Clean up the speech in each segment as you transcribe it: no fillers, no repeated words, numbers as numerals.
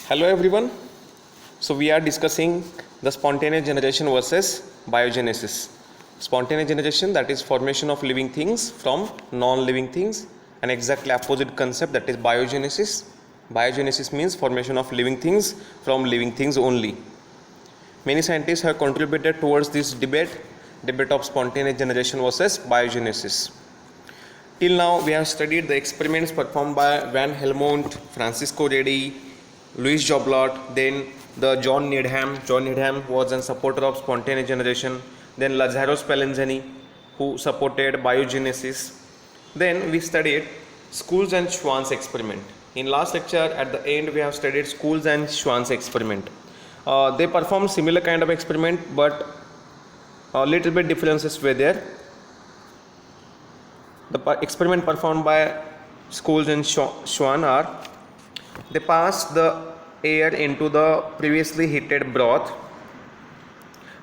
Hello everyone. So we are discussing the spontaneous generation versus biogenesis. Spontaneous generation, that is formation of living things from non-living things, an exactly opposite concept, that is biogenesis. Biogenesis means formation of living things from living things only. Many scientists have contributed towards this debate of spontaneous generation versus biogenesis. Till now, we have studied the experiments performed by Van Helmont, Francisco Redi, Louis Joblat, then the John Needham. John Needham was a supporter of spontaneous generation. Then Lazzaro Spallanzani, who supported biogenesis. Then we studied Schools and Schwann's experiment. In last lecture, at the end, we have studied Schools and Schwann's experiment. They performed similar kind of experiment, but a little bit differences were there. The experiment performed by Schools and Schwann are: they passed the air into the previously heated broth,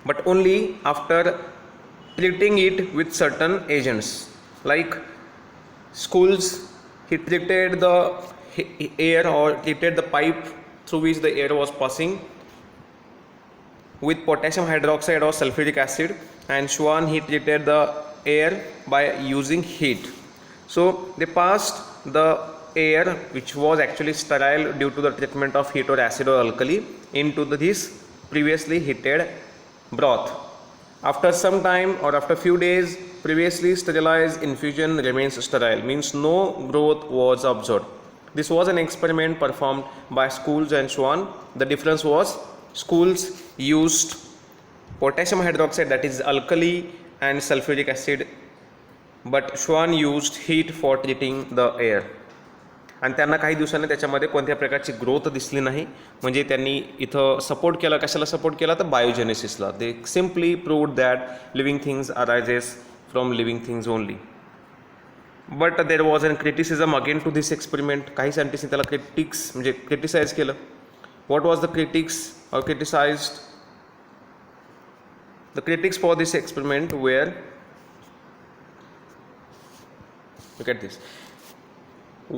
but only after treating it with certain agents. Like Schools, he treated the air or treated the pipe through which the air was passing with potassium hydroxide or sulfuric acid, and Schwann, he treated the air by using heat. So they passed the air, which was actually sterile due to the treatment of heat or acid or alkali, into this previously heated broth. After some time or after few days, previously sterilized infusion remains sterile, means no growth was observed. This was an experiment performed by Schools and Schwann. The difference was Schools used potassium hydroxide, that is alkali, and sulfuric acid, but Schwann used heat for treating the air. आणि त्यांना काही दिवसांनी त्याच्यामध्ये कोणत्या प्रकारची growth दिसली नाही. म्हणजे त्यांनी इथं सपोर्ट केला, कशाला सपोर्ट केला तर बायोजेनेसिसला. They simply proved that living things arises from living things only. But there was an criticism again to this experiment. काही सायंटिस्टनी त्याला क्रिटिसाइज केलं. What was the critics or criticized? The critics for this experiment were, look at this,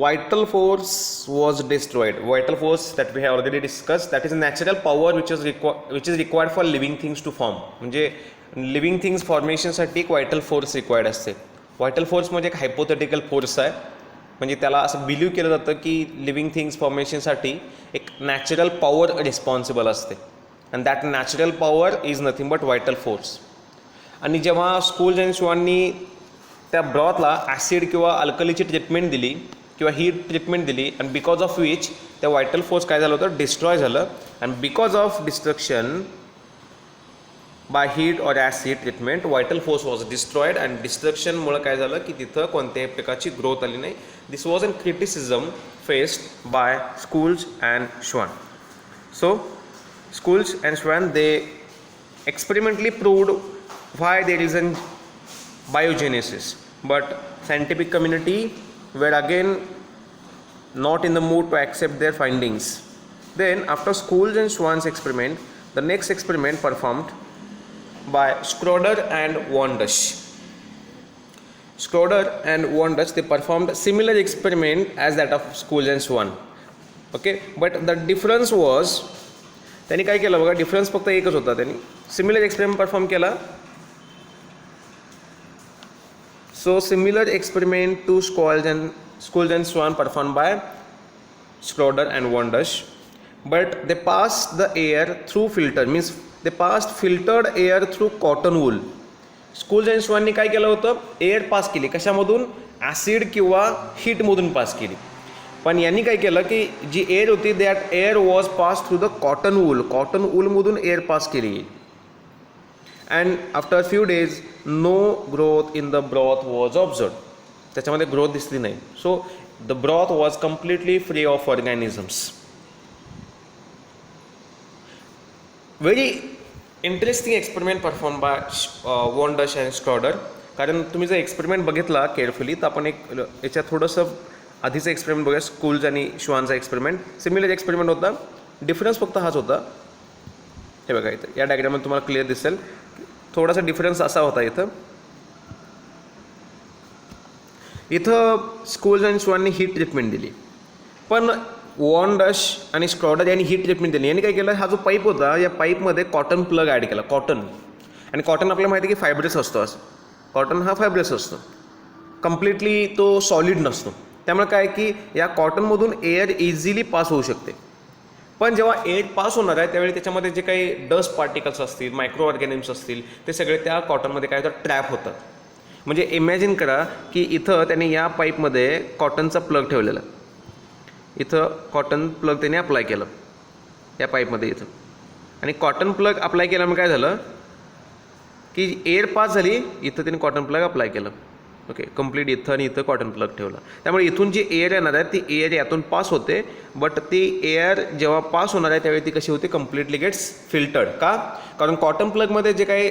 vital force was destroyed. Vital force that we have already discussed, that is a natural power which is required for living things to form. म्हणजे living things फॉर्मेशनसाठी एक vital force required असते. Vital force म्हणजे एक hypothetical force आहे. म्हणजे त्याला असं believe केलं जातं की लिव्हिंग थिंग्स फॉर्मेशनसाठी एक नॅचरल पॉवर रिस्पॉन्सिबल असते, and that natural power is nothing but vital force. आणि जेव्हा स्कूल्स अँड श्वाननी त्या ब्रॉथला ॲसिड किंवा अल्कलीची ट्रीटमेंट दिली किंवा हीट ट्रीटमेंट दिली, अँड बिकॉज ऑफ विच त्या व्हायटल फोर्स काय झालं होतं, डिस्ट्रॉय झालं. And because of destruction by heat or acid treatment, vital force was destroyed, and destruction मुळे काय झालं की तिथं कोणत्याही प्रकारची ग्रोथ आली नाही. This was a criticism faced by Schools and Schwann. So Schools and Schwann, they experimentally proved why there is a biogenesis, but scientific community were again not in the mood to accept their findings. Then after Schools and Schwann's experiment, the next experiment performed by Schroeder and Wonders. Schroeder and Wonders, they performed similar experiment as that of Schools and Schwann. Okay, but the difference was, त्यांनी काय केलं बघा, difference फक्त एकच होता. त्यांनी similar experiment perform केला. So similar experiment to Schools and Schwann performed by Schroeder and Wonders, but they passed the air through filter, means they passed filtered air through cotton wool. Schools and Schwannनी काय केलं होतं, air pass केली. कशामधून, acid किंवा हीटमधून pass केली. पण यांनी काय केलं की जी एअर होती, that air was pass through the cotton wool. Cotton वूलमधून एअर पास केली. And after few days no growth in the broth was observe. त्याच्यामध्ये ग्रोथ दिसली नाही. So the broth was completely free of organisms. Very interesting experiment perform by Vonders and Schroeder. कारण तुम्ही जर experiment बघितला carefully तर आपण एक याच्यात थोडंसं आधीचं एक्सपेरिमेंट बघूया, स्कूल्स आणि श्वानचा एक्सपेरिमेंट. सिमिलर एक्सपेरिमेंट होता, डिफरन्स फक्त हाच होता. हे बघा इथं या डायग्राममध्ये तुम्हाला क्लिअर दिसेल. थोडासा डिफरन्स असा होता इथं स्कूल्स अँड श्वाननी हीट ट्रीटमेंट दिली, पण वॉन डश आणि स्क्रॉडर यांनी हीट ट्रीटमेंट दिली. यांनी काय केलं, हा जो पाईप होता या पाईपमध्ये कॉटन प्लग ॲड केला, कॉटन. आणि कॉटन आपल्याला माहिती आहे की फायब्रस असतो, असं कॉटन हा फायब्रस असतो, कम्प्लिटली तो सॉलिड नसतो. त्यामुळे काय की या कॉटनमधून एअर इझिली पास होऊ शकते. पण जेव्हा एअर पास होणार आहे त्यावेळी त्याच्यामध्ये जे काही डस्ट पार्टिकल्स असतील, मायक्रो ऑर्गॅनिम्स असतील, ते सगळे त्या कॉटनमध्ये काय होतं, ट्रॅप होतात. म्हणजे इमॅजिन करा की इथं त्याने या पाईपमध्ये कॉटनचा प्लग ठेवलेला, इथं कॉटन प्लग त्याने अप्लाय केलं या पाईपमध्ये इथं. आणि कॉटन प्लग अप्लाय केल्यामुळे काय झालं की एअर पास झाली, इथं त्याने कॉटन प्लग अप्लाय केलं. ओके, कंप्लीट इथं आणि इथं कॉटन प्लग ठेवला. त्यामुळे इथून जी एअर येणार आहे ती एअर यातून पास होते. बट ती एअर जेव्हा पास होणार आहे त्यावेळी ती कशी होते, कम्प्लिटली गेट्स फिल्टर्ड. का? कारण कॉटन प्लगमध्ये जे काही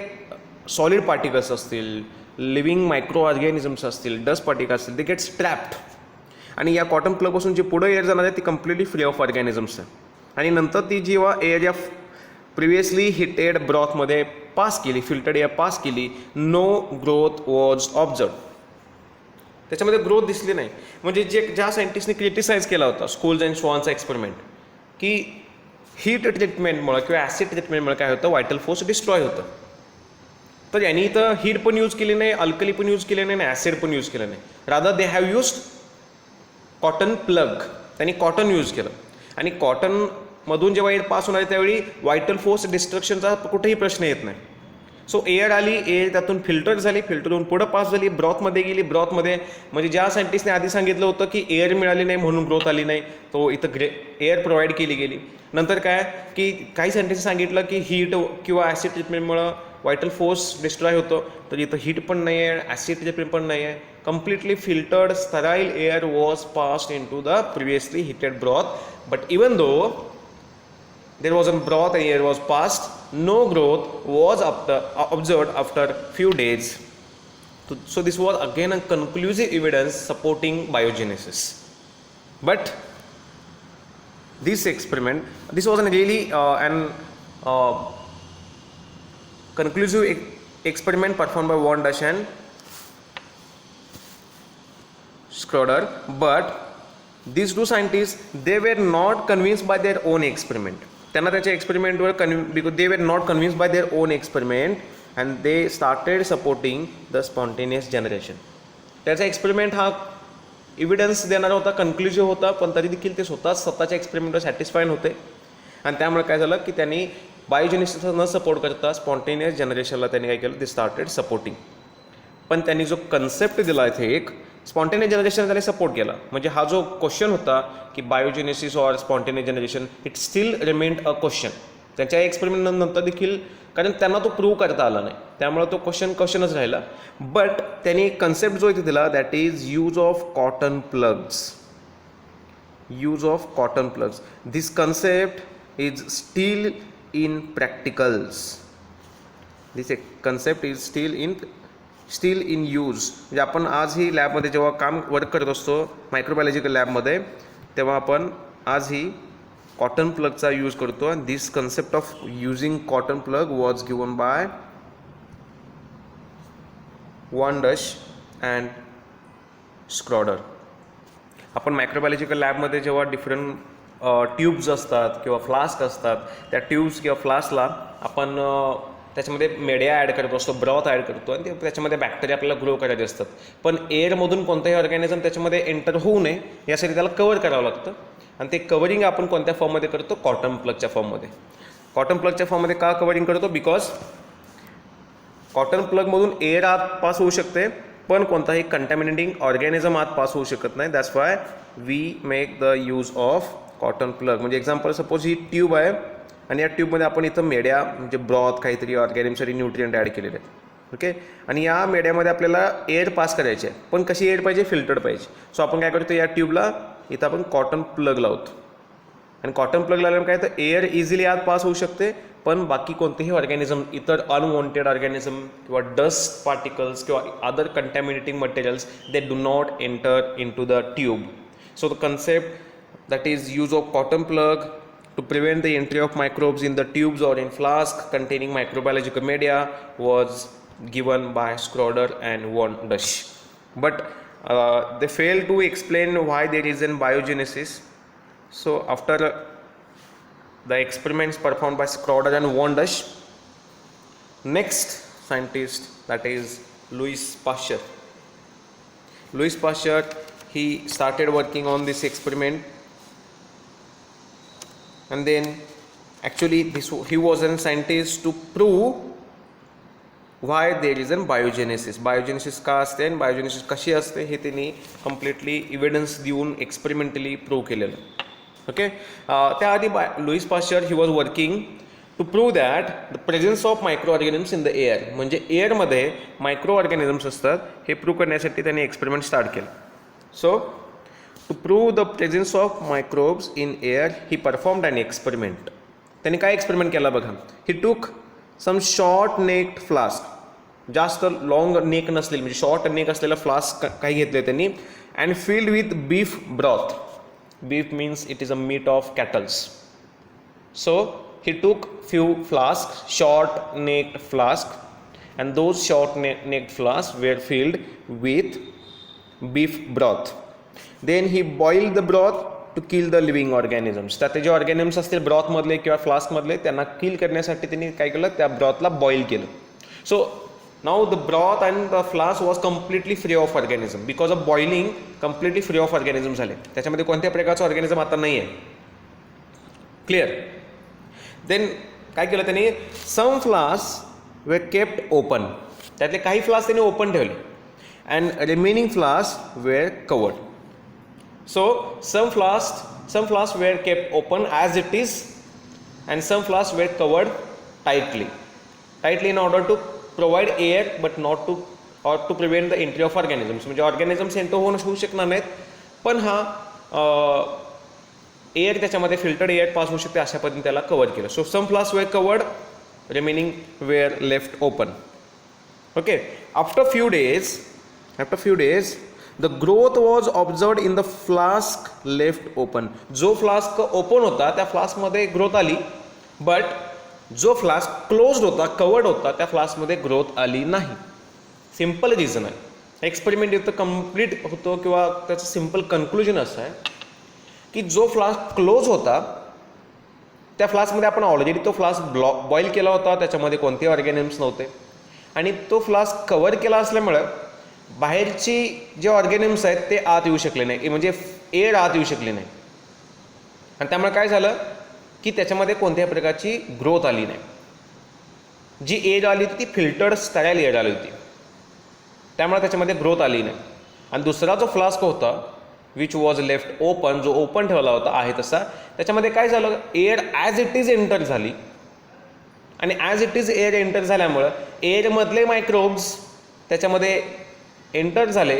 सॉलिड पार्टिकल्स असतील, लिव्हिंग मायक्रो ऑर्गॅनिझम्स असतील, डस्ट पार्टिकल्स असतील, ते गेट्स ट्रॅप्ड. आणि या कॉटन प्लगपासून जी पुढं एअर जाणार आहे ती कम्प्लिटली फ्री ऑफ ऑर्गॅनिझम्स आहे. आणि नंतर ती जेव्हा एअर या प्रिव्हियसली हिटेड ब्रॉथमध्ये पास केली, फिल्टर्ड एअर पास केली, नो ग्रोथ वॉज ऑब्झर्व. त्याच्यामध्ये ग्रोथ दिसली नाही. म्हणजे ज्या सायंटिस्टने क्रिटिसाइज केला होता स्कूल्स अँड श्वानचा एक्सपेरिमेंट, की हीट ट्रीटमेंटमुळे किंवा ॲसिड ट्रीटमेंटमुळे काय होतं, व्हायटल फोर्स डिस्ट्रॉय होतं. तर यांनी इथं हीट पण यूज केली नाही, अल्कली पण यूज केले नाही आणि ॲसिड पण यूज केलं नाही. Rather they have used cotton plug. त्यांनी कॉटन यूज केलं. आणि कॉटनमधून जेव्हा एअर पास होणार आहे त्यावेळी व्हायटल फोर्स डिस्ट्रक्शनचा कुठेही प्रश्न येत नाही. सो एअर आली, एअर त्यातून फिल्टर झाली, फिल्टर होऊन पुढं पास झाली, ब्रॉथमध्ये गेली, ब्रॉथमध्ये म्हणजे ज्या सायंटिस्टने आधी सांगितलं होतं की एअर मिळाली नाही म्हणून ग्रोथ आली नाही, तो इथं एअर प्रोव्हाइड केली गेली. नंतर काय की काही सायंटिस्टने सांगितलं की हीट किंवा ॲसिड ट्रीटमेंटमुळं व्हायटल फोर्स डिस्ट्रॉय होतो, तर इथं हीट पण नाही आहे, ॲसिड ट्रीटमेंट पण नाही आहे. Completely filtered sterile air was passed in to the previously heated broth. But even though there was a broth and air was passed, no growth was observed after few days. So this was again a conclusive evidence supporting biogenesis. But this experiment, this was really an conclusive experiment performed by Von Dutch and Schroeder, but these two scientists, they were not convinced by their own experiment. त्यांना त्याच्या एक्सपेरिमेंटवर because they were not convince by their own experiment and they started supporting the spontaneous generation. त्याचा experiment हा evidence देणारा होता, कन्क्लुजिव्ह होता, पण तरी देखील ते स्वतःच्या एक्सपेरिमेंटवर सॅटिस्फाईड होते. आणि त्यामुळे काय झालं की त्यांनी बायोजेनेसिसला न सपोर्ट करता स्पॉन्टेनियस जनरेशनला त्यांनी काय केलं, दे स्टार्टेड सपोर्टिंग. पण त्यांनी जो कन्सेप्ट दिला इथे एक स्पॉन्टेनियस जनरेशन त्याने सपोर्ट केला. म्हणजे हा जो क्वेश्चन होता की biogenesis or spontaneous generation, it still remained a question. त्याच्या एक्सपेरिमेंट नंतर देखील, कारण त्यांना तो प्रूव्ह करता आला नाही, त्यामुळे तो क्वेश्चनच राहिला. बट त्यांनी कन्सेप्ट जो इथे दिला, that is use of cotton plugs. Use of cotton plugs, this concept is steel in practicals. This concept is steel in use. म्हणजे आपण आजही लॅबमध्ये जेव्हा वर्क करत असतो मायक्रोबायोलॉजिकल लॅबमध्ये, तेव्हा आपण आजही कॉटन प्लगचा यूज करतो. आणि this concept of using cotton plug was given by von Dusch and Schroeder. आपण मायक्रोबायोलॉजिकल लॅबमध्ये जेव्हा डिफरंट ट्यूब्स असतात किंवा फ्लास्क असतात, त्या ट्यूब्स किंवा फ्लास्कला आपण त्याच्यामध्ये मेडिया ॲड करत असतो, ब्रॉथ ॲड करतो, आणि त्याच्यामध्ये बॅक्टेरिया आपल्याला ग्रो करायचे असतात. पण एअरमधून कोणताही ऑर्गॅनिझम त्याच्यामध्ये एंटर होऊ नये यासाठी त्याला कवर करावं लागतं. आणि ते कवरिंग आपण कोणत्या फॉर्ममध्ये करतो, कॉटन प्लगच्या फॉर्ममध्ये. कॉटन प्लगच्या फॉर्ममध्ये का कवरिंग करतो, बिकॉज कॉटन प्लगमधून एअर आत पास होऊ शकते, पण कोणताही कंटॅमिनेटिंग ऑर्गॅनिझम आत पास होऊ शकत नाही. That's why we make the use of cotton plug. म्हणजे एक्झाम्पल, सपोज ही ट्यूब आहे आणि या ट्यूबमध्ये आपण इथं मेडिया म्हणजे ब्रॉथ, काहीतरी ऑर्गॅनिमसाठी न्यूट्रियंट ॲड केलेले आहेत. ओके, आणि या मेडियामध्ये आपल्याला एअर पास करायचे आहे, पण कशी एअर पाहिजे, फिल्टर्ड पाहिजे. सो आपण काय करतो, या ट्यूबला इथं आपण कॉटन प्लग लावतो. आणि कॉटन प्लग लावल्यामुळे काय तर एअर इझिली आत पास होऊ शकते, पण बाकी कोणतेही ऑर्गॅनिझम, इतर अनवॉन्टेड ऑर्गॅनिझम किंवा डस्ट पार्टिकल्स किंवा other contaminating materials, they do not enter in to the tube. So the concept that is use of cotton plug to prevent the entry of microbes in the tubes or in flask containing microbiological media was given by Schroeder and Von Dutch. But they failed to explain why there is an biogenesis So after the experiments performed by Schroeder and von Deutsch, next scientist, that is Louis Pasteur. Louis Pasteur, he started working on this experiment, and then actually he was a scientist to prove why there is a biogenesis. Biogenesis का असते आणि biogenesis कशी असते हे त्यांनी completely evidence देऊन experimentally prove केलेलं. Okay, त्याआधी Louis Pasteur he was working to prove that the presence of micro organisms in the air, म्हणजे एअरमध्ये मायक्रो ऑर्गॅनिझम्स असतात हे प्रूव्ह करण्यासाठी त्यांनी एक्सपेरिमेंट स्टार्ट केलं. So to prove the presence of microbes in air he performed an experiment. त्यांनी काय experiment केला बघा. ही टूक सम शॉर्ट नेक्ड फ्लास्क, जास्त लॉंग नेक नसलेली म्हणजे शॉर्ट नेक असलेला फ्लास्क काही घेतले त्यांनी, and filled with beef broth. Beef means it is a meat of cattles. So he took few flasks, short necked flask, and those short necked flasks were filled with beef broth. Then he boiled the broth to kill the living organisms. त्यात जे organisms असतील broth मधले किंवा flask मधले त्यांना किल करण्यासाठी त्यांनी काय केलं, त्या ब्रॉथला बॉईल केलं. So now the broth and the flask was completely free of organism. Because of boiling completely free of organism झाले. त्याच्यामध्ये कोणत्या प्रकारचं ऑर्गॅनिझम आता नाही आहे. क्लिअर. देन काय केलं त्यांनी, some flask were kept open. त्यातले काही फ्लास्क त्यांनी ओपन ठेवले, and remaining flask were covered. So some flasks were kept open as it is, and some flasks were covered tightly in order to provide air but not to prevent the entry of organisms. म्हणजे organisms enter होऊ शकणार नाहीत, पण हा air त्याच्यामध्ये filtered air pass होऊ शकते अशा पद्धतीने त्याला कव्हर केलं. So some flask were covered, remaining were left open. Okay, after few days the growth was observed in the flask left open. जो फ्लास्क ओपन होता त्या फ्लास्कमध्ये ग्रोथ आली, बट जो फ्लास्क क्लोज्ड होता, कवर्ड होता, त्या फ्लास्कमध्ये ग्रोथ आली नाही. सिम्पल रिझन आहे. एक्सपेरिमेंट इथं कम्प्लीट होतो किंवा त्याचं सिम्पल कन्क्लुजन असं आहे की जो फ्लास्क क्लोज होता त्या फ्लास्कमध्ये आपण ऑलरेडी तो फ्लास्क बॉईल केला होता, त्याच्यामध्ये कोणतेही ऑर्गॅनिझम्स नव्हते, आणि तो फ्लास्क कव्हर केला असल्यामुळं बाहेरची जे ऑर्गॅनिझम्स आहेत ते आत येऊ शकले नाही, म्हणजे एअर आत येऊ शकले नाही, आणि त्यामुळे काय झालं की त्याच्यामध्ये कोणत्याही प्रकारची ग्रोथ आली नाही. जी एअर आली होती ती फिल्टर्ड स्टराईल एअर आली होती, त्यामुळे त्याच्यामध्ये ग्रोथ आली नाही. आणि दुसरा जो फ्लास्क होता विच वॉज लेफ्ट ओपन, जो ओपन ठेवला होता आहे तसा, त्याच्यामध्ये काय झालं, air as it is enter झाली, आणि as it is air enter झाल्यामुळं एअरमधले मायक्रोब्स त्याच्यामध्ये एंटर झाले,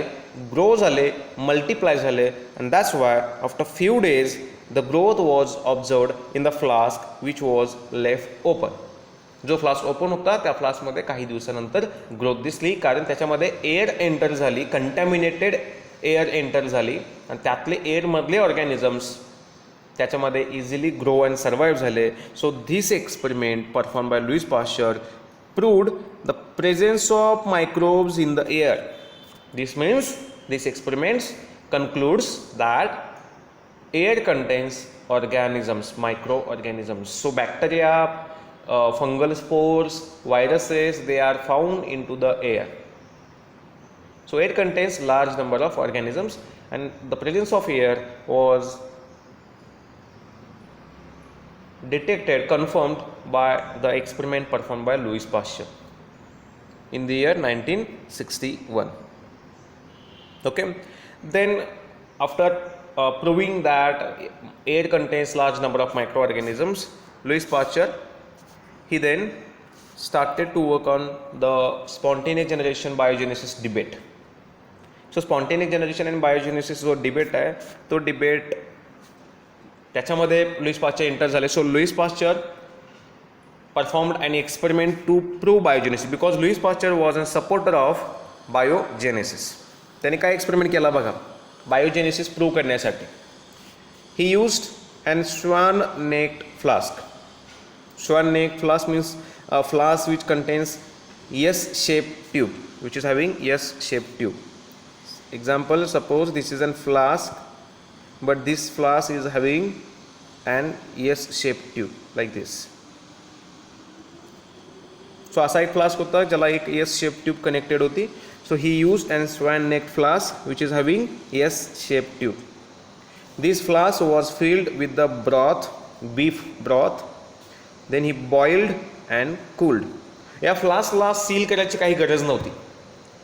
ग्रो झाले, मल्टिप्लाय झाले, and that's why after few days the growth was observed in the flask which was left open. जो flask open होता त्या फ्लास्कमध्ये काही दिवसानंतर ग्रोथ दिसली, कारण त्याच्यामध्ये एअर एंटर झाली, कंटॅमिनेटेड एअर एंटर झाली, आणि त्यातले एअरमधले ऑर्गॅनिझम्स त्याच्यामध्ये इझिली ग्रो अँड सर्वाईव्ह झाले. So this experiment perform by Louis Pasteur proved the presence of microbes in the air. This means this experiment concludes that air contains organisms, microorganisms. So bacteria, fungal spores, viruses, they are found into the air. So air contains large number of organisms, and the presence of air was detected, confirmed by the experiment performed by Louis Pasteur in the year 1961. Okay, then after proving that air contains large number of microorganisms, Louis Pasteur, he then started to work on the spontaneous generation biogenesis debate. So spontaneous generation and biogenesis जो debate आहे तो debate त्याच्यामध्ये Louis Pasteur enter झाले. So Louis Pasteur performed an experiment to prove biogenesis because Louis Pasteur was a supporter of biogenesis. त्याने काय experiment केला बघा biogenesis prove करण्यासाठी. ही used an swan necked flask. Swan necked flask means a flask which contains S-shaped tube, which is having S-shaped tube. Example, suppose this is a flask but this flask is having an S-shaped tube like this. So असा एक flask होता ज्याला एक S shape tube connected होती. So he used an swan neck flask which is having S shape tube. This flask was filled with the broth, beef broth. Then he boiled and cooled. या फ्लास्कला seal करायची काही गरज नव्हती.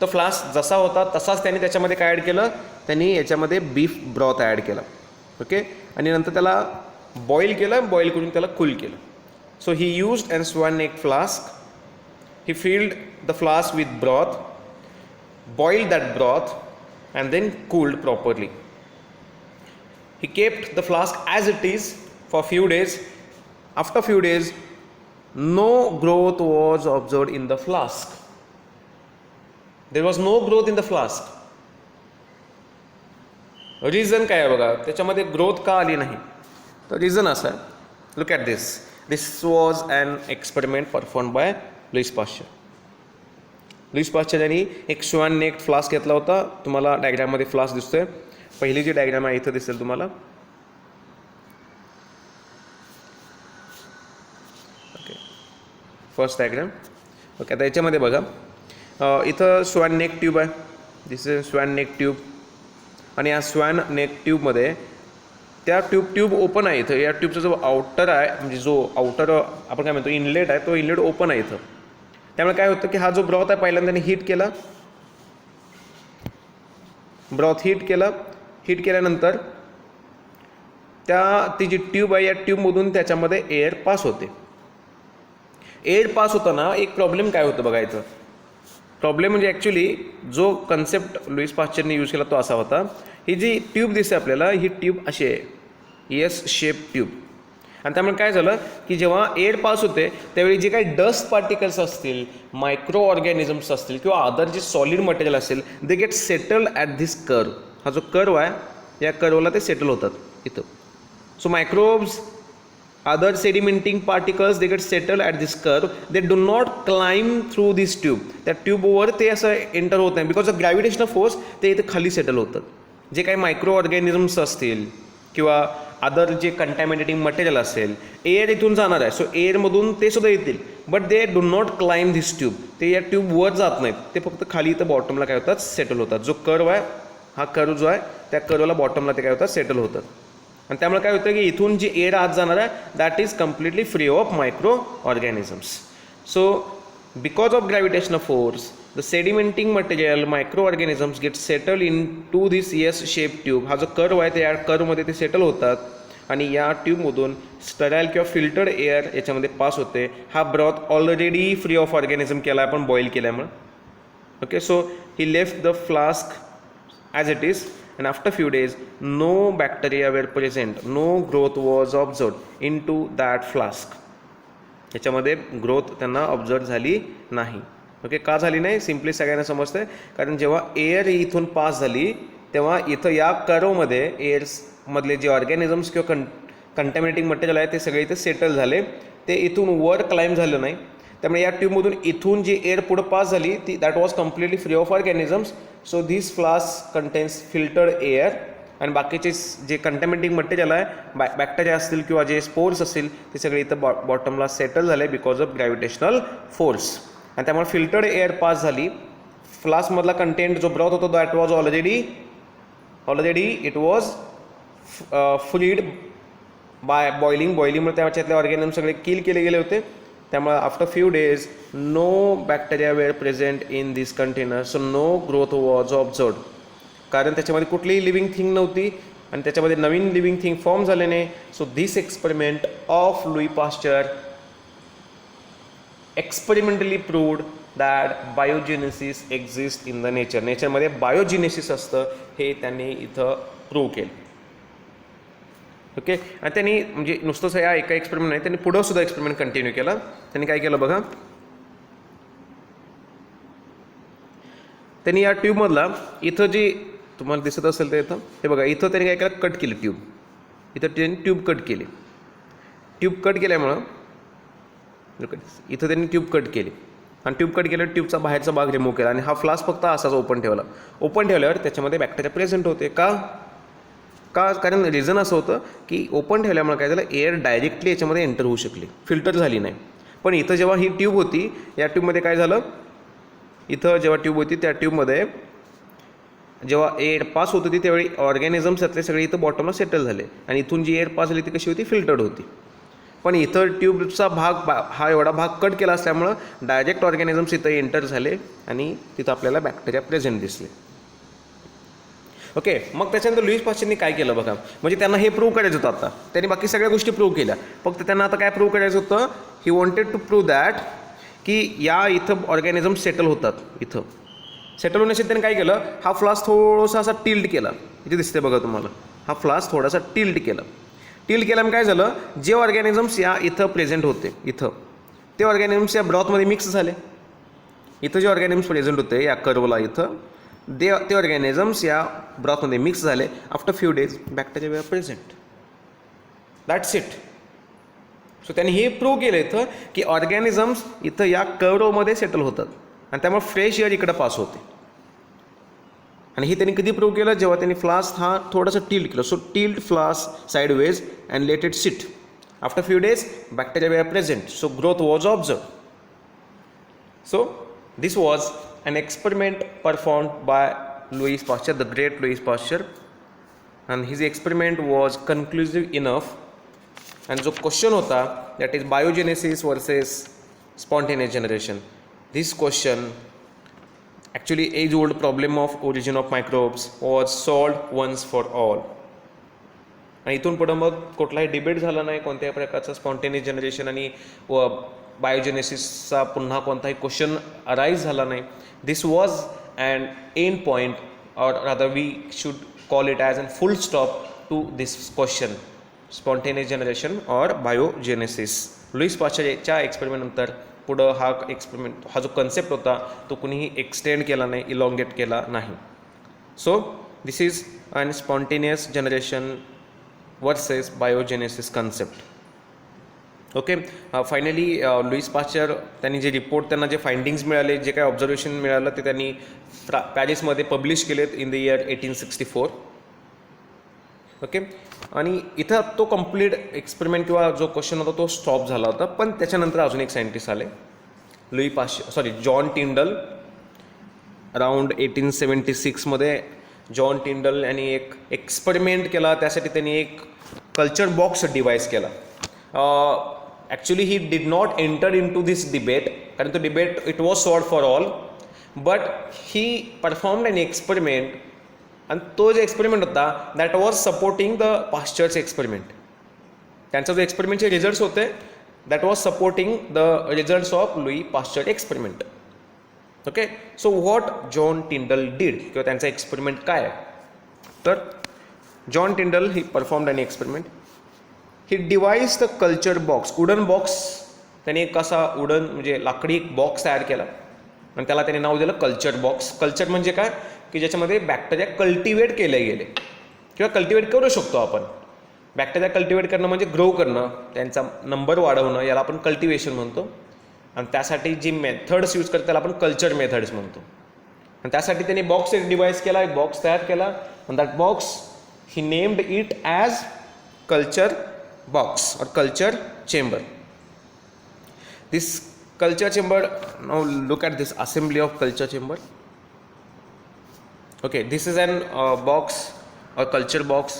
तो flask जसा होता तसाच त्यांनी त्याच्यामध्ये काय ॲड केलं, त्यांनी याच्यामध्ये बीफ ब्रॉथ ॲड केला. ओके, आणि नंतर त्याला बॉईल केलं, बॉईल करून त्याला कूल केलं. So he used an swan neck flask. He filled the flask with broth, boiled that broth, and then cooled properly. He kept the flask as it is for a few days. After few days, no growth was observed in the flask. There was no growth in the flask. Reason काय आहे बघा, त्याच्यामध्ये growth का आली नाही. तर reason असं आहे. Look at this. This was an experiment perform by Louis Pasteur. Louis Pasteur यांनी एक स्वान नेक फ्लास्क घेतला होता. तुम्हाला डायग्राममध्ये फ्लास्क दिसतोय. पहिली जी डायग्राम आहे इथं दिसेल तुम्हाला. Okay, first diagram. ओके, आता याच्यामध्ये बघा, इथं स्वान नेक ट्यूब आहे. दिस इज स्वान नेक ट्यूब. आणि या स्वान नेक ट्यूबमध्ये त्या ट्यूब ओपन आहे इथं. या ट्यूबचा जो आउटर आहे, म्हणजे जो आउटर आपण काय म्हणतो इनलेट आहे, तो इनलेट ओपन आहे इथं. त्यामुळे काय होतं की हा जो ब्रॉथ आहे पहिल्यांदा त्याने हीट केला. ब्रॉथ हीट केल्यानंतर ती जी ट्यूब आहे या ट्यूबमधून त्याच्यामध्ये एअर पास होते. एअर पास होताना एक प्रॉब्लेम काय होतं बघा इथं. प्रॉब्लेम म्हणजे ॲक्च्युली जो कन्सेप्ट लुईस पाश्चरने यूज केला तो असा होता. ही जी ट्यूब दिसते आपल्याला, ही ट्यूब अशी आहे, एस शेप ट्यूब. आणि त्यामुळे काय झालं की जेव्हा एअर पास होते त्यावेळी जे काही डस्ट पार्टिकल्स असतील, मायक्रो ऑर्गॅनिझम्स असतील किंवा अदर जे सॉलिड मटेरियल असेल, they get settle at this curve. हा जो कर्व आहे या कर्वला ते सेटल होतात इथं. So microbes, other sedimenting particles, they get settle at this curve. They do not climb through this tube. त्या ट्यूबवर ते असं एंटर होत नाही बिकॉज ऑफ ग्रॅव्हिटेशनल फोर्स. ते इथं खाली सेटल होतात. जे काही मायक्रो ऑर्गॅनिझम्स असतील किंवा अदर जे कंटॅमिनेटिंग मटेरियल असेल, एअर इथून जाणार आहे. सो एअरमधून ते सुद्धा येतील, but they do not climb this tube. ते या ट्यूबवर जात नाहीत. ते फक्त खाली इथं बॉटमला काय होतात, सेटल होतात. जो कर्व आहे, हा कर्व जो आहे त्या कर्वला बॉटमला ते काय होतात, सेटल होतात. आणि त्यामुळे काय होतं की इथून जी एअर आत जाणार आहे that is completely free of micro organisms. So because of gravitational force, the sedimenting material, microorganisms get settled into this S shaped tube. हा जो कर्व आहे त्या कर्वमध्ये ते सेटल होतात आणि या ट्यूबमधून स्टराईल किंवा फिल्टर्ड एअर याच्यामध्ये पास होते. हा broth already free of organism केला आहे आपण बॉईल केल्यामुळे. Okay, so he left the flask as it is and after few days no bacteria were present, no growth was observed into that flask. याच्यामध्ये growth त्यांना observe झाली नाही. Okay, का झाली नाही सिम्पली सगळ्यांना समजतंय. कारण जेव्हा एअर इथून पास झाली तेव्हा इथं या कर्वमध्ये एअर्समधले जे ऑर्गॅनिझम्स किंवा कंटॅमिनेटिंग मटेरियल आहे ते सगळे इथे सेटल झाले. ते इथून वर क्लाइम झालं नाही. त्यामुळे या ट्यूबमधून इथून जी एअर पुढं पास झाली ती that was completely free of organisms. So this flask contains filtered air. आणि बाकीचे जे कंटॅमिनेटिंग मटेरियल आहे, बॅक्टेरिया असतील किंवा जे स्पोर्स असतील, ते सगळे इथं बॉटमला सेटल झाले बिकॉज ऑफ ग्रॅव्हिटेशनल फोर्स. आणि त्यामुळे फिल्टर्ड एअर पास झाली. फ्लास्कमधला कंटेंट जो ब्रॉथ होता that was already it was freed by बॉइलिंगमुळे त्याच्यातले ऑर्गॅनिझम सगळे किल केले गेले होते. त्यामुळे after few days no bacteria were present in this container. So no growth was observed. कारण त्याच्यामध्ये कुठलीही लिव्हिंग थिंग नव्हती आणि त्याच्यामध्ये नवीन लिव्हिंग थिंग फॉर्म झाल्याने. So this experiment of Louis Pasteur experimentally proved that biogenesis exist in the nature. नेचरमध्ये biogenesis असतं हे त्यांनी इथं प्रूव्ह केलं. ओके, आणि त्यांनी म्हणजे नुसतंच या एका एक्सपेरिमेंट नाही, त्यांनी पुढं सुद्धा एक्सपेरिमेंट कंटिन्यू केला. त्यांनी काय केलं बघा, त्यांनी या ट्यूबमधला इथं जी तुम्हाला दिसत असेल तर इथं हे बघा, इथं त्यांनी काय केलं, कट केली ट्यूब. इथं त्यांनी ट्यूब कट केली. ट्यूब कट केल्यामुळं इथं त्यांनी ट्यूब कट केली आणि ट्यूब कट केल्यावर ट्यूबचा बाहेरचा भाग रिमूव्ह केला आणि हा फ्लास्क फक्त असाच ओपन ठेवला. ओपन ठेवल्यावर त्याच्यामध्ये बॅक्टेरिया प्रेझेंट होते. का? का, कारण रिझन असं होतं की ओपन ठेवल्यामुळे काय झालं, एअर डायरेक्टली याच्यामध्ये एंटर होऊ शकली, फिल्टर झाली नाही. पण इथं जेव्हा ही ट्यूब होती, या ट्यूबमध्ये काय झालं, इथं जेव्हा ट्यूब होती त्या ट्यूबमध्ये जेव्हा एअर पास होत होती त्यावेळी ऑर्गॅनिझम्स यातले सगळे इथं बॉटमला सेटल झाले आणि इथून जी एअर पास झाली ती कशी होती, फिल्टर्ड होती. पण इथं ट्यूबचा भाग हा एवढा भाग कट केला असल्यामुळं डायरेक्ट ऑर्गॅनिझम्स इथं एंटर झाले आणि तिथं आपल्याला बॅक्टेरिया प्रेझेंट दिसले. ओके, मग त्याच्यानंतर लुईस पाश्चरनी काय केलं बघा, म्हणजे त्यांना हे प्रूव्ह करायचं होतं. आता त्यांनी बाकी सगळ्या गोष्टी प्रूव्ह केल्या, फक्त त्यांना आता काय प्रूव्ह करायचं होतं, he wanted to prove that की या इथं ऑर्गॅनिझम सेटल होतात. इथं सेटल होण्यासाठी त्यांनी काय केलं, हा फ्लास्क थोडासा असा टिल्ट केला, इथे दिसते बघा तुम्हाला, हा फ्लास्क थोडासा टिल्ट केला. टिल्ट केल्यामुळे काय झालं, जे ऑर्गॅनिझम्स या इथं प्रेझेंट होते इथं, ते ऑर्गॅनिझम्स या ब्रॉथमध्ये मिक्स झाले. इथं जे ऑर्गॅनिझम्स प्रेझेंट होते या कर्वला इथं, ते ऑर्गॅनिझम्स या ब्रॉथमध्ये मिक्स झाले. After few days bacteria were present. That's it. So त्यांनी हे प्रूव्ह केलं इथं की ऑर्गॅनिझम्स इथं या कर्वमध्ये सेटल होतात आणि त्यामुळे फ्रेश एअर इकडं पास होते. आणि हे त्यांनी कधी प्रूव्ह केलं, जेव्हा त्यांनी फ्लास्क हा थोडासा टिल्ट केला. So tilt flask sideways and let it sit. After few days bacteria were present. So growth was observe. So this was an experiment performed by Louis Pasteur, the great Louis Pasteur, and his experiment was conclusive enough. And जो question होता, that is biogenesis versus spontaneous generation, this question, actually age old problem of origin of microbes, was solved once for all. आणि इथून पुढं मग कुठलाही debate झाला नाही कोणत्याही प्रकारचा स्पॉन्टेनियस जनरेशन आणि बायोजेनेसिसचा पुन्हा कोणताही क्वेश्चन अराईज झाला नाही. This was and end point, or rather we should call it as an full stop to this question, spontaneous generation or biogenesis. Louis पाश्चरच्या एक्सपेरिमेंटनंतर पुढं हा जो कन्सेप्ट होता तो कुणीही एक्सटेंड केला नाही, इलॉंगेट केला नाही. So this is an spontaneous generation versus biogenesis concept. Okay, finally Louis Pasteur त्यांनी जे रिपोर्ट, त्यांना जे फाइंडिंग्स मिळाले, जे काही ऑब्झर्वेशन मिळालं ते त्यांनी पॅरिसमध्ये पब्लिश केलेत इन द इयर 1864. ओके, आणि इथं तो कम्प्लीट एक्सपेरिमेंट किंवा जो क्वेश्चन होता तो स्टॉप झाला होता. पण त्याच्यानंतर अजून एक सायंटिस्ट आले, जॉन टिंडल. अराउंड 1876मध्ये जॉन टिंडल यांनी एक एक्सपेरिमेंट केला. त्यासाठी त्यांनी एक कल्चर बॉक्स डिवाइस केला. Actually he did not enter in to this debate, कारण तो debate it was solved for all, but he performed an experiment. आणि तो जो एक्सपेरिमेंट होता that was supporting the Pasteur's experiment. त्यांचा जो एक्सपेरिमेंटचे रिझल्ट्स होते that was supporting the results of Louis Pasteur experiment. Okay, so what John टिंडल did, किंवा त्यांचा एक्सपेरिमेंट काय, तर John टिंडल he performed an experiment. He device the culture box, wooden box. त्याने एक असा वुडन म्हणजे लाकडी एक बॉक्स तयार केला आणि त्याला त्याने नाव दिलं कल्चर बॉक्स. कल्चर म्हणजे काय, की ज्याच्यामध्ये बॅक्टेरिया कल्टिवेट केले गेले किंवा कल्टिवेट करू शकतो आपण. बॅक्टेरिया कल्टिवेट करणं म्हणजे ग्रो करणं, त्यांचा नंबर वाढवणं, याला आपण कल्टिवेशन म्हणतो. आणि त्यासाठी जी मेथड्स यूज करतात त्याला आपण कल्चर मेथड्स म्हणतो. आणि त्यासाठी त्यांनी बॉक्स एक डिवाइस केला, एक बॉक्स तयार केला. आणि that box he named it as culture box और culture chamber. This culture chamber, now look at this assembly of culture chamber. Okay, this is an box or culture box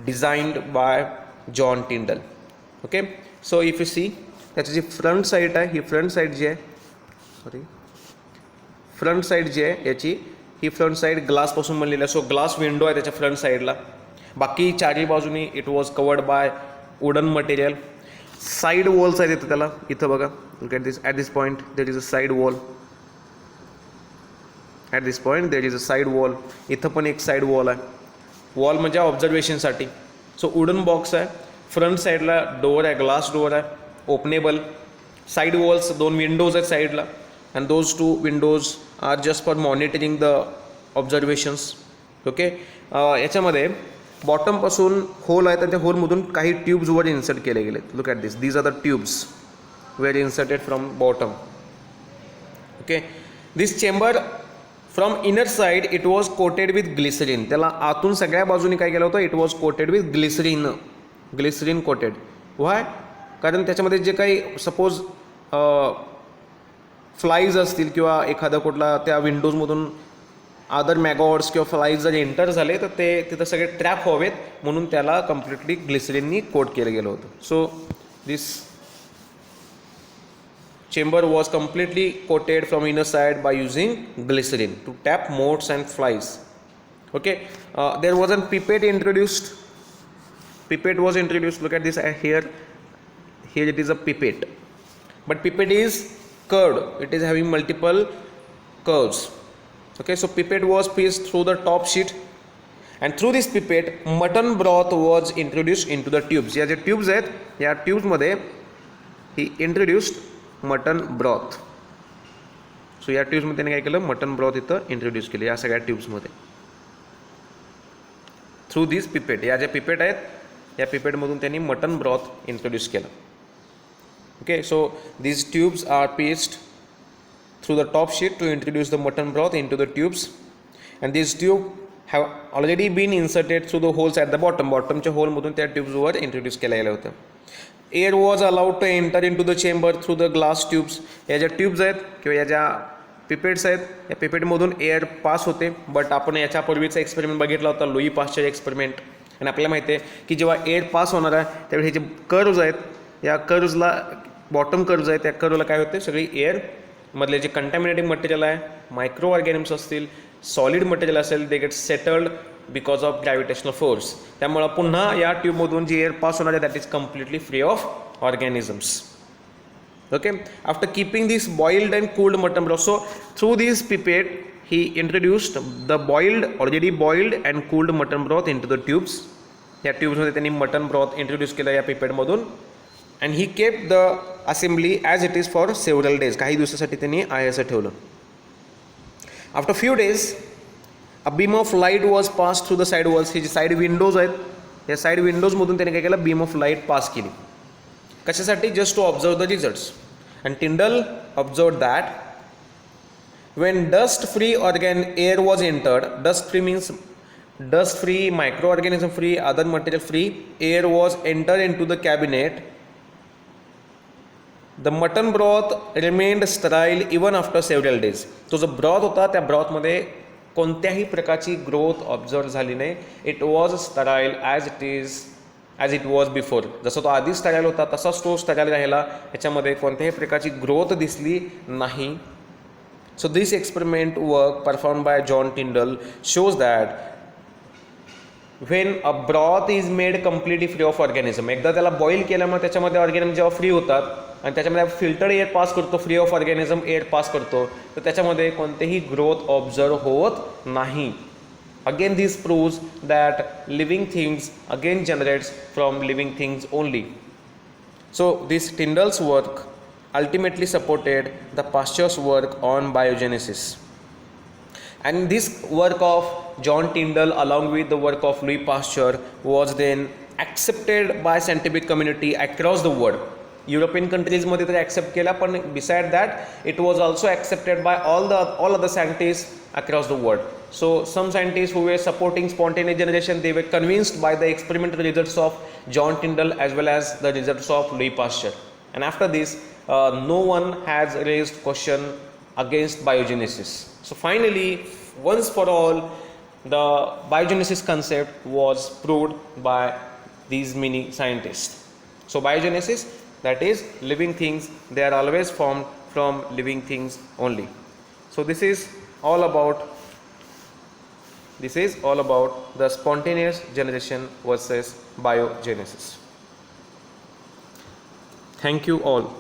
designed by John Tyndall. Okay, so if you see त्याची जी front side आहे, ही front side जी आहे, front side जी आहे याची, ही front side ग्लासपासून बनलेली आहे. So glass window आहे त्याच्या front साईडला. बाकी चारही बाजूनी it was covered by wooden material. Side walls आहेत इथं त्याला, इथं बघा, look at this, at this point there is a side wall, at this point there is a side wall. इथं पण एक साईड वॉल आहे. वॉल म्हणजे ऑब्झर्वेशनसाठी. सो वुडन बॉक्स आहे. फ्रंट साईडला डोअर आहे, ग्लास डोअर आहे, ओपनेबल. साईड वॉल्स, 2 विंडोज आहेत साईडला, and those 2 windows are just for monitoring the observations. Okay, याच्यामध्ये बॉटमपासून होल आहेत आणि त्या होलमधून काही ट्यूब्स वर इन्सर्ट केले गेले. Look at this, these are the tubes were inserted from bottom. Okay, this chamber from inner side it was coated with glycerine. त्याला आतून सगळ्या बाजूने काय केलं होतं, it was coated with glycerine coated. Why? कारण त्याच्यामध्ये जे काही सपोज फ्लाईज असतील किंवा एखादा कुठला त्या विंडोजमधून अदर मॅगॉट्स किंवा फ्लाईज जर एंटर झाले तर ते तिथं सगळे ट्रॅप व्हावेत म्हणून त्याला कम्प्लिटली ग्लिसरीननी कोट केलं गेलं होतं. So this chamber was completely coated from inner side by using glycerin to trap moths and flies. Okay, there was a pipette introduced. Pipette was introduced. Look at this here. Here it is a pipette, but pipette is curved. It is having multiple curves. Okay, so pipette was pierced through the top sheet, and through this pipette, mutton broth was introduced into the tubes. या जे tubes आहेत, या tubes मध्ये he introduced mutton broth. So या ट्यूब्समध्ये त्याने काय केलं, mutton broth इथं इंट्रोड्यूस केले या सगळ्या ट्यूब्समध्ये थ्रू दिस पिपेट. या ज्या पिपेट आहेत या पिपेटमधून त्यांनी मटन ब्रॉथ इंट्रोड्यूस केलं. Okay, so these tubes are pierced through the top sheet to introduce the mutton broth into the tubes, and these tube have already been inserted through the holes at the bottom. बॉटमच्या होलमधून त्या ट्यूब्सवर introduce केलं गेलं होतं. Air was allowed to enter in to the chamber through the glass tubes. या ज्या tubes आहेत किंवा या ज्या पिपेट्स आहेत या पिपेटमधून एअर पास होते. बट आपण याच्यापूर्वीचा एक्सपेरिमेंट बघितला होता, लुई पाश्चर एक्सपेरिमेंट, आणि आपल्याला माहिती आहे की जेव्हा एअर पास होणार आहे त्यावेळी हे जे कर्व्ज आहेत या कर्व्जला बॉटम कर्व्ज आहेत त्या कर्व्हला काय होते, सगळी एअरमधले जे कंटॅमिनेटिंग मटेरियल आहे, मायक्रो ऑर्गॅनिम्स असतील, सॉलिड मटेरियल असेल, they get settled because of gravitational force. त्यामुळं पुन्हा या ट्यूबमधून जी एअर पास होणार आहे that is completely free of organisms. Okay, after keeping this boiled and cooled mutton broth, so through this pipette he introduced the already boiled and cooled mutton broth in to the tubes. या ट्यूब्समध्ये त्यांनी mutton broth introduce केलं या पिपेटमधून. And he kept the assembly as it is for several days. काही दिवसासाठी त्यांनी असं ठेवलं. After few days a beam of light was pass through the side walls. ही जी साईड विंडोज आहेत या साईड विंडोजमधून त्याने काय केलं, बीम ऑफ लाईट पास केली. कशासाठी? Just to observe the results. And Tyndall observe that when dust free air was entered, dust free means dust free, micro organism free, other material free, air was enter in to the cabinet, the mutton broth remained sterile even after several days. तो जो broth होता त्या ब्रॉथमध्ये कोणत्याही प्रकारची growth observe झाली नाही. It was sterile as it was before. जसं तो आधी स्टराईल होता तसाच तो स्टराईल राहिला, याच्यामध्ये कोणत्याही प्रकारची ग्रोथ दिसली नाही. So this experiment work perform by John टिंडल shows that when a broth is made completely free of organism, एकदा त्याला बॉईल केल्यामुळे त्याच्यामध्ये ऑर्गॅनिझम जेव्हा फ्री होतात आणि त्याच्यामध्ये फिल्टर्ड एअर पास करतो, free of organism air pass करतो, तर त्याच्यामध्ये कोणतेही ग्रोथ ऑब्झर्व होत नाही. Again this proves that living things again generates from living things only. So this Tyndall's work ultimately supported the Pasteur's work on biogenesis. And this work of John Tyndall along with the work of Louis Pasteur was then accepted by scientific community across the world. European countries मध्ये तर accept केला, पण beside that it was also accepted by all other scientists across the world. So some scientists who were supporting spontaneous generation, they were convinced by the experimental results of John Tyndall as well as the results of Louis Pasteur. And after this no one has raised question against biogenesis. So finally, once for all, the biogenesis concept was proved by these many scientists. So biogenesis, that is living things, they are always formed from living things only. So this is all about the spontaneous generation versus biogenesis. Thank you all.